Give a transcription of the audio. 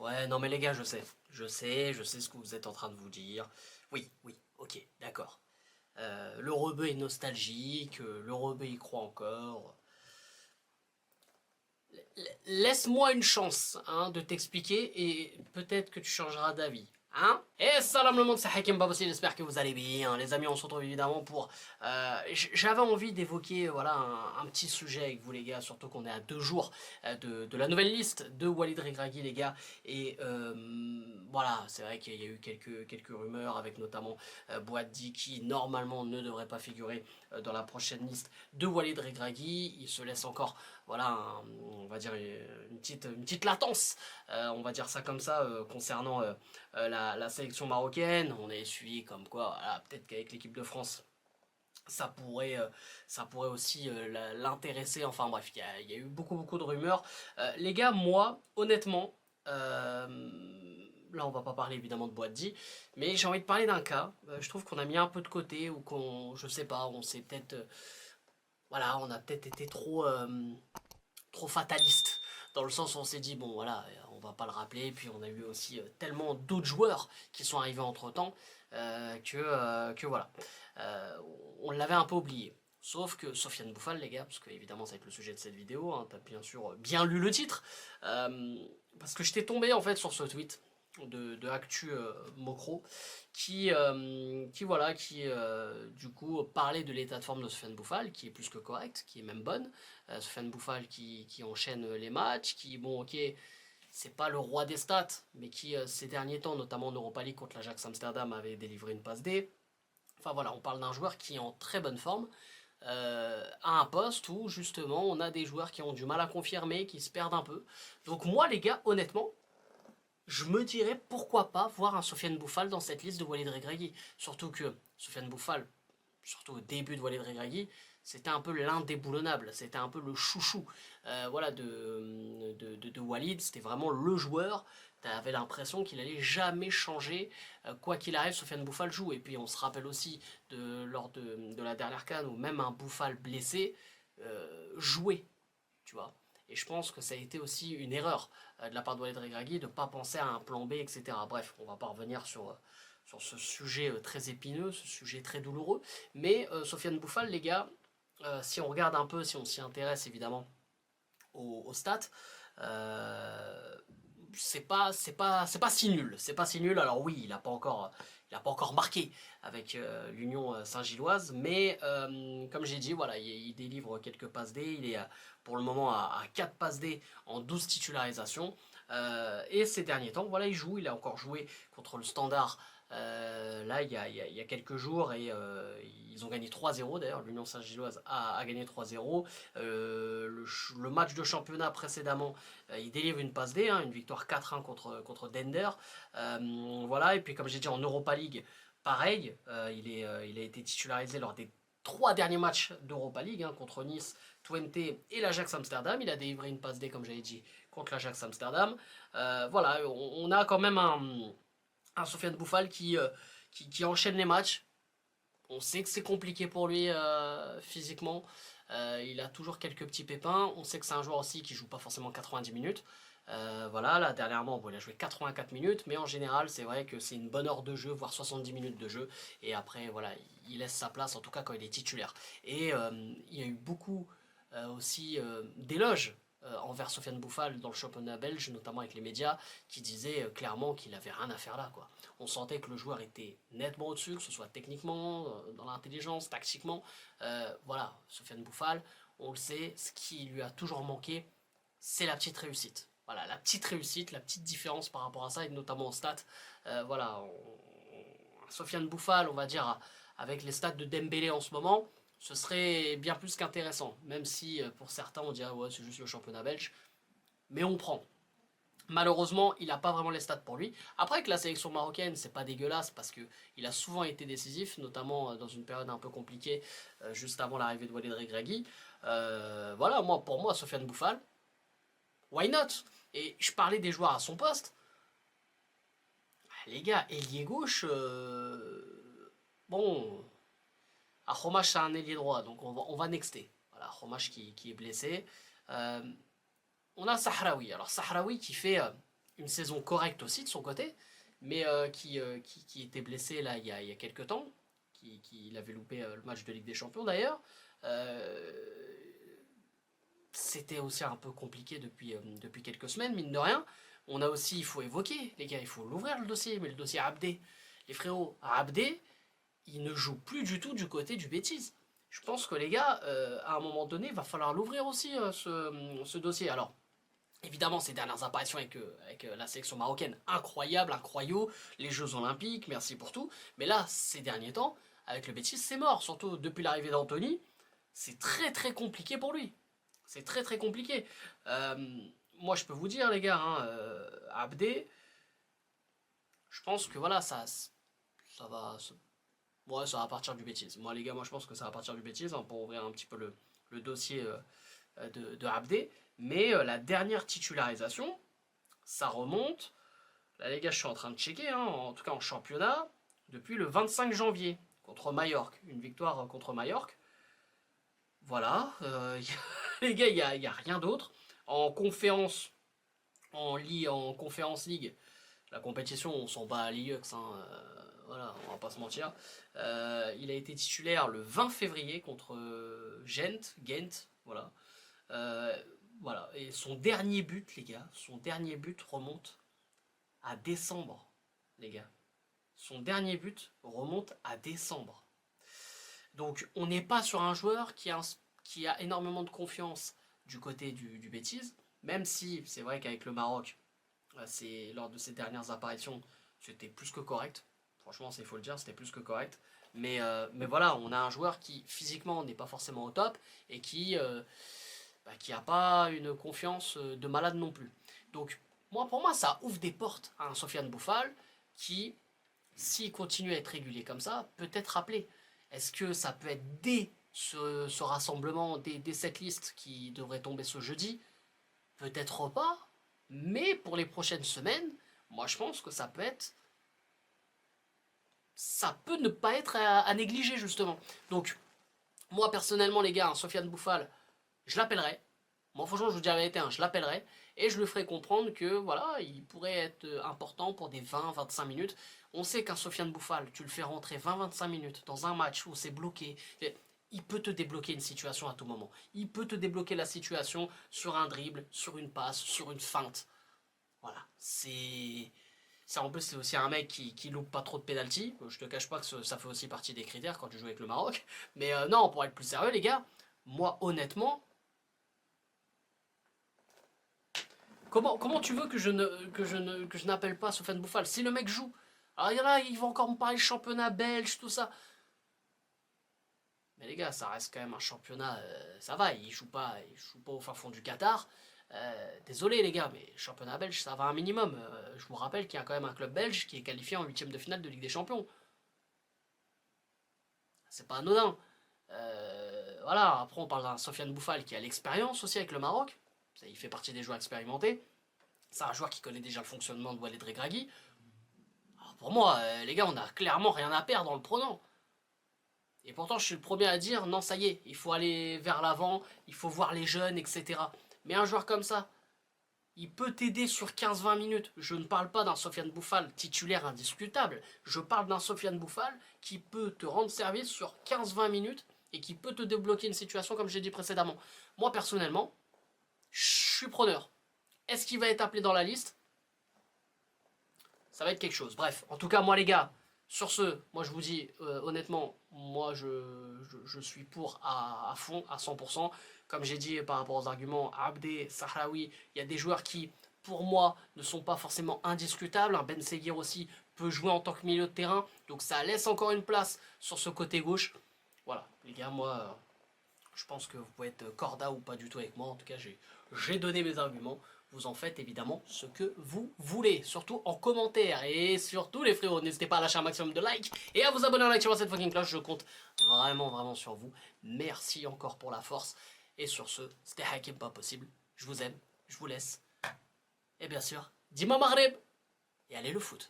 Ouais, non mais les gars, je sais ce que vous êtes en train de vous dire. Oui, oui, ok, d'accord. Le rebeu est nostalgique, le rebeu y croit encore. Laisse-moi une chance hein, de t'expliquer et peut-être que tu changeras d'avis. Hein? Et salam le monde, c'est Hakim Babossi, j'espère que vous allez bien. Les amis, on se retrouve évidemment pour... J'avais envie d'évoquer voilà, un petit sujet avec vous les gars, surtout qu'on est à 2 jours de la nouvelle liste de Walid Regragui les gars. Et voilà, c'est vrai qu'il y a eu quelques rumeurs avec notamment Boadi qui normalement ne devrait pas figurer dans la prochaine liste de Walid Regragui. Il se laisse encore voilà, on va dire une petite latence, on va dire ça comme ça, concernant la sélection marocaine. On est suivi comme quoi, voilà, peut-être qu'avec l'équipe de France, ça pourrait aussi l'intéresser. Enfin bref, il y a eu beaucoup de rumeurs. Les gars, moi, honnêtement, là on va pas parler évidemment de Boadi, mais j'ai envie de parler d'un cas. Je trouve qu'on a mis un peu de côté ou qu'on, je sais pas, on s'est peut-être, voilà, on a peut-être été trop fataliste. Dans le sens où on s'est dit, bon voilà, on va pas le rappeler, puis on a eu aussi tellement d'autres joueurs qui sont arrivés entre temps que voilà. Euh, on l'avait un peu oublié. Sauf que Sofiane Bouffal, les gars, parce que évidemment ça va être le sujet de cette vidéo, hein, t'as bien sûr bien lu le titre, parce que j'étais tombé en fait sur ce tweet de Actu Mokro qui du coup parlait de l'état de forme de Sofiane Bouffal qui est plus que correct, qui est même bonne. Sofiane Bouffal qui enchaîne les matchs, qui bon ok c'est pas le roi des stats, mais qui ces derniers temps, notamment en Europa League contre l'Ajax Amsterdam, avait délivré une passe D. Enfin voilà, on parle d'un joueur qui est en très bonne forme, à un poste où justement on a des joueurs qui ont du mal à confirmer, qui se perdent un peu. Donc moi les gars, honnêtement, je me dirais pourquoi pas voir un Sofiane Bouffal dans cette liste de Walid Regragui. Surtout que Sofiane Bouffal, surtout au début de Walid Regragui, c'était un peu l'indéboulonnable, c'était un peu le chouchou voilà, de Walid, c'était vraiment le joueur, tu avais l'impression qu'il allait jamais changer, quoi qu'il arrive, Sofiane Bouffal joue, et puis on se rappelle aussi lors de la dernière CAN, où même un Bouffal blessé jouait, tu vois. Et je pense que ça a été aussi une erreur de la part de Walid Regragui de ne pas penser à un plan B, etc. Bref, on ne va pas revenir sur ce sujet très épineux, ce sujet très douloureux. Mais Sofiane Bouffal, les gars, si on regarde un peu, si on s'y intéresse évidemment aux stats, euh, c'est pas si nul. C'est pas si nul. Alors oui, il a pas encore marqué avec l'Union Saint-Gilloise, mais comme j'ai dit, voilà, il délivre quelques passes D. Il est pour le moment à 4 passes D en 12 titularisations. Et ces derniers temps, voilà, il joue. Il a encore joué contre le Standard là, il y a quelques jours, et ils ont gagné 3-0 d'ailleurs. L'Union Saint-Gilloise a gagné 3-0. Le match de championnat précédemment, il délivre une passe D, hein, une victoire 4-1 contre Dender. Voilà, et puis comme j'ai dit en Europa League, pareil, il a été titularisé lors des 3 derniers matchs d'Europa League hein, contre Nice, Twente et l'Ajax Amsterdam. Il a délivré une passe D, comme j'avais dit, contre l'Ajax Amsterdam. Voilà, on a quand même un Sofiane Bouffal qui enchaîne les matchs. On sait que c'est compliqué pour lui physiquement. Il a toujours quelques petits pépins. On sait que c'est un joueur aussi qui joue pas forcément 90 minutes. Voilà, là dernièrement, bon, il a joué 84 minutes, mais en général, c'est vrai que c'est une bonne heure de jeu, voire 70 minutes de jeu. Et après, voilà, il laisse sa place, en tout cas quand il est titulaire. Et il y a eu beaucoup aussi d'éloges envers Sofiane Bouffal dans le championnat belge, notamment avec les médias, qui disaient clairement qu'il avait rien à faire là, quoi. On sentait que le joueur était nettement au-dessus, que ce soit techniquement, dans l'intelligence, tactiquement. Voilà, Sofiane Bouffal, on le sait, ce qui lui a toujours manqué, c'est la petite réussite. Voilà, la petite réussite, la petite différence par rapport à ça, et notamment aux stats. Voilà, Sofiane Bouffal, on va dire, avec les stats de Dembélé en ce moment, ce serait bien plus qu'intéressant. Même si pour certains on dirait ouais c'est juste le championnat belge, mais on prend. Malheureusement, il n'a pas vraiment les stats pour lui. Après, avec la sélection marocaine, c'est pas dégueulasse parce que il a souvent été décisif, notamment dans une période un peu compliquée, juste avant l'arrivée de Walid Regragui. Voilà, moi, pour moi, Sofiane Bouffal, why not? Et je parlais des joueurs à son poste. Les gars, ailier gauche, bon, à Romash, c'est un ailier droit, donc on va nexter. Voilà, Romash qui est blessé. Euh, on a Sahraoui. Alors Sahraoui qui fait une saison correcte aussi de son côté, mais qui était blessé là il y a quelques temps, qui avait loupé le match de Ligue des Champions d'ailleurs. C'était aussi un peu compliqué depuis quelques semaines, mine de rien. On a aussi, il faut évoquer, les gars, il faut l'ouvrir le dossier, mais le dossier Abdé. Les frérots, Abdé, il ne joue plus du tout du côté du Betis. Je pense que les gars, à un moment donné, il va falloir l'ouvrir aussi, ce dossier. Alors, évidemment, ces dernières apparitions avec la sélection marocaine, incroyable, incroyaux, les Jeux Olympiques, merci pour tout. Mais là, ces derniers temps, avec le Betis, c'est mort. Surtout depuis l'arrivée d'Anthony, c'est très très compliqué pour lui. C'est très très compliqué. Moi, je peux vous dire, les gars, hein, Abdé, je pense que voilà, ça va. Ouais, ça va partir du bêtise. Moi, les gars, moi, je pense que ça va partir du bêtise hein, pour ouvrir un petit peu le dossier de Abdé. Mais la dernière titularisation, ça remonte. Là, les gars, je suis en train de checker, hein, en tout cas en championnat, depuis le 25 janvier contre Majorque. Une victoire contre Majorque. Voilà. Les gars, il n'y a rien d'autre. En conférence, en conférence league, la compétition, on s'en bat à l'IEX, hein, voilà, on va pas se mentir. Il a été titulaire le 20 février contre Gent, voilà. Voilà, et son dernier but, les gars, son dernier but remonte à décembre, les gars. Son dernier but remonte à décembre. Donc, on n'est pas sur un joueur qui a énormément de confiance du côté du Betis, même si c'est vrai qu'avec le Maroc, lors de ses dernières apparitions, c'était plus que correct. Franchement, il faut le dire, c'était plus que correct. Mais voilà, on a un joueur qui physiquement n'est pas forcément au top et qui n'a pas une confiance de malade non plus. Donc, pour moi, ça ouvre des portes à un Sofiane Bouffal qui, s'il continue à être régulier comme ça, peut être rappelé. Est-ce que ça peut être dès ce rassemblement, dès cette liste qui devrait tomber ce jeudi? Peut-être pas, mais pour les prochaines semaines, moi je pense que ça peut ne pas être à négliger justement. Donc, moi personnellement les gars, hein, Sofiane Bouffal, je l'appellerai. Moi franchement je vous dis la vérité, hein, je l'appellerai et je lui ferai comprendre que voilà, il pourrait être important pour des 20-25 minutes. On sait qu'un Sofiane Bouffal, tu le fais rentrer 20-25 minutes dans un match où c'est bloqué. Il peut te débloquer une situation à tout moment. Il peut te débloquer la situation sur un dribble, sur une passe, sur une feinte. Voilà, en plus, c'est aussi un mec qui loupe pas trop de pénalty. Je te cache pas que ça fait aussi partie des critères quand tu joues avec le Maroc. Mais non, pour être plus sérieux, les gars, moi, honnêtement, comment tu veux que je n'appelle pas Sofiane Bouffal si le mec joue? Alors, il y en a, ils vont encore me parler de championnat belge, tout ça. Mais les gars, ça reste quand même un championnat, ça va, il joue pas au fin fond du Qatar. Désolé les gars, mais championnat belge, ça va un minimum. Je vous rappelle qu'il y a quand même un club belge qui est qualifié en huitième de finale de Ligue des Champions. C'est pas anodin. Voilà, après on parle d'un Sofiane Bouffal qui a l'expérience aussi avec le Maroc. Il fait partie des joueurs expérimentés. C'est un joueur qui connaît déjà le fonctionnement de Walid Regragui. Alors pour moi, les gars, on a clairement rien à perdre dans le prenant. Et pourtant, je suis le premier à dire, non, ça y est, il faut aller vers l'avant, il faut voir les jeunes, etc. Mais un joueur comme ça, il peut t'aider sur 15-20 minutes. Je ne parle pas d'un Sofiane Bouffal titulaire indiscutable. Je parle d'un Sofiane Bouffal qui peut te rendre service sur 15-20 minutes et qui peut te débloquer une situation comme j'ai dit précédemment. Moi, personnellement, je suis preneur. Est-ce qu'il va être appelé dans la liste? Ça va être quelque chose. Bref, en tout cas, moi les gars, sur ce, moi je vous dis honnêtement, moi je suis pour à fond, à 100%. Comme j'ai dit par rapport aux arguments, Abdé, Sahraoui, il y a des joueurs qui, pour moi, ne sont pas forcément indiscutables. Ben Seguir aussi peut jouer en tant que milieu de terrain, donc ça laisse encore une place sur ce côté gauche. Voilà, les gars, moi, je pense que vous pouvez être corda ou pas du tout avec moi. En tout cas, j'ai donné mes arguments. Vous en faites évidemment ce que vous voulez, surtout en commentaire. Et surtout les frérots, n'hésitez pas à lâcher un maximum de likes et à vous abonner en activant cette fucking cloche. Je compte vraiment sur vous. Merci encore pour la force. Et sur ce, c'était Hakim pas possible. Je vous aime, je vous laisse. Et bien sûr, dis-moi Maghreb et allez le foot.